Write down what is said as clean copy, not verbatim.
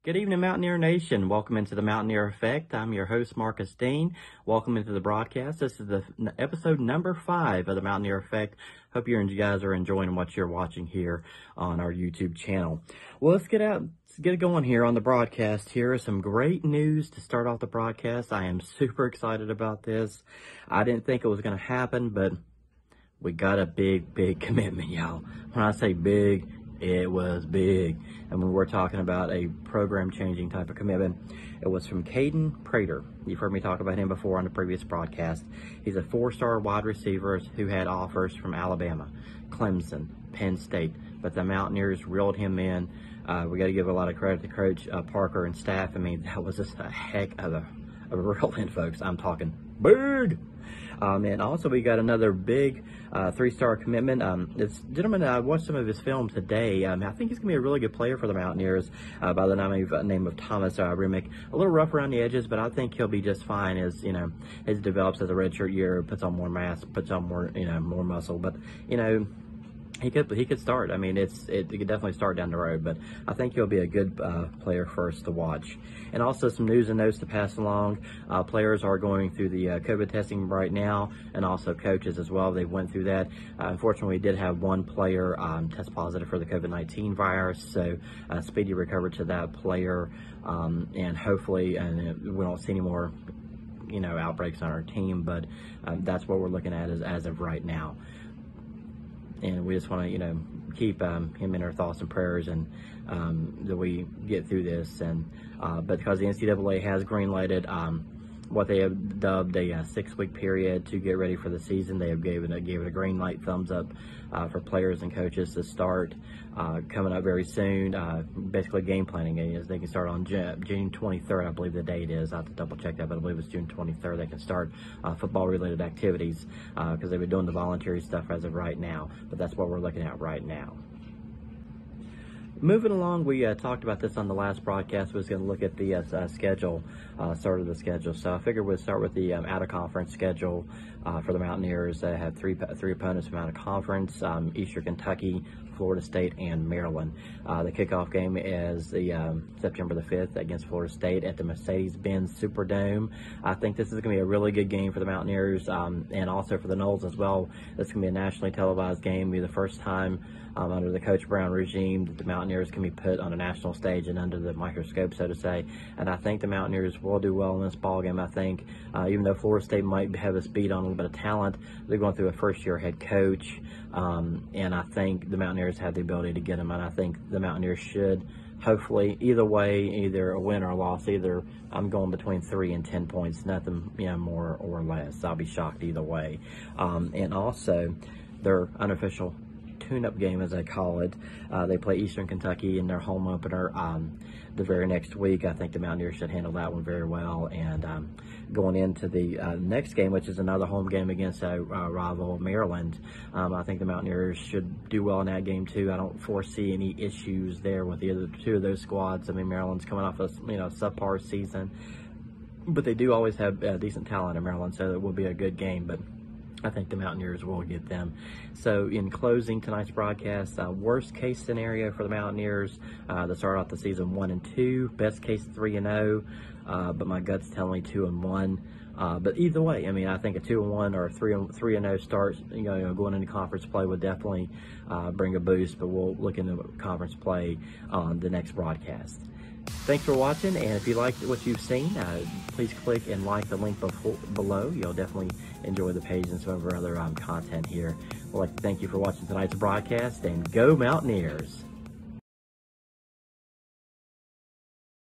Good evening, Mountaineer Nation. Welcome into the Mountaineer Effect. I'm your host, Marcus Dean. Welcome into the broadcast. This is the episode number 5 of the Mountaineer Effect. Hope you guys are enjoying what you're watching here on our YouTube channel. Well, let's get it going here on the broadcast. Here is some great news to start off the broadcast. I am super excited about this. I didn't think it was going to happen, but we got a big commitment, y'all. When I say big, it was big. And when we're talking about a program-changing type of commitment, it was from Caden Prater. You've heard me talk about him before on the previous broadcast. He's a 4-star wide receiver who had offers from Alabama, Clemson, Penn State, but the Mountaineers reeled him in. We got to give a lot of credit to Coach Parker and staff. I mean, that was just a heck of a reel in, folks. I'm talking big. And also we got another big 3-star commitment. This gentleman, I watched some of his film today. I think he's going to be a really good player for the Mountaineers by the name of Thomas Remick. A little rough around the edges, but I think he'll be just fine as he develops as a redshirt year, puts on more mass, puts on more more muscle. But he could start. I mean, it could definitely start down the road, but I think he'll be a good player for us to watch. And also some news and notes to pass along. Players are going through the COVID testing right now, and also coaches as well. They went through that. Unfortunately, we did have one player test positive for the COVID-19 virus, so speedy recovery to that player, and hopefully, we don't see any more outbreaks on our team, but that's what we're looking at as of right now. And we just want to, keep him in our thoughts and prayers, and that we get through this. And but because the NCAA has green-lighted what they have dubbed a 6-week period to get ready for the season, they have gave it a green light, thumbs up for players and coaches to start coming up very soon. Basically, game planning is they can start on June 23rd, I believe the date is. I have to double check that, but I believe it's June 23rd. They can start football-related activities because they've been doing the voluntary stuff as of right now. But that's what we're looking at right now. Moving along, we talked about this on the last broadcast. We was going to look at the schedule, start of the schedule. So I figured we'd start with the out-of-conference schedule for the Mountaineers. They have three opponents from out-of-conference, Eastern Kentucky, Florida State, and Maryland. The kickoff game is the September the 5th against Florida State at the Mercedes-Benz Superdome. I think this is going to be a really good game for the Mountaineers, and also for the Noles as well. This is going to be a nationally televised game. It'll be the first time under the Coach Brown regime that the Mountaineers can be put on a national stage and under the microscope, so to say. And I think the Mountaineers will do well in this ball game. I think even though Florida State might have us beat on a little bit of talent, they're going through a first-year head coach, and I think the Mountaineers have the ability to get them. And I think the Mountaineers should, hopefully, either way, either a win or a loss. Either I'm going between 3 and 10 points, nothing more or less. I'll be shocked either way. And also, their unofficial tune-up game, as I call it. They play Eastern Kentucky in their home opener the very next week. I think the Mountaineers should handle that one very well. And going into the next game, which is another home game against a rival, Maryland, I think the Mountaineers should do well in that game too. I don't foresee any issues there with either two of those squads. I mean, Maryland's coming off a subpar season, but they do always have decent talent in Maryland, so it will be a good game. But I think the Mountaineers will get them. So in closing tonight's broadcast, worst case scenario for the Mountaineers to start off the season 1-2, best case 3-0, but my gut's telling me 2-1. But either way, I mean, I think a 2-1 or a 3-0 start, going into conference play would definitely bring a boost. But we'll look into conference play on the next broadcast. Thanks for watching, and if you liked what you've seen, please click and like the link below. You'll definitely enjoy the page and some of our other content here. We'd like to thank you for watching tonight's broadcast, and go Mountaineers!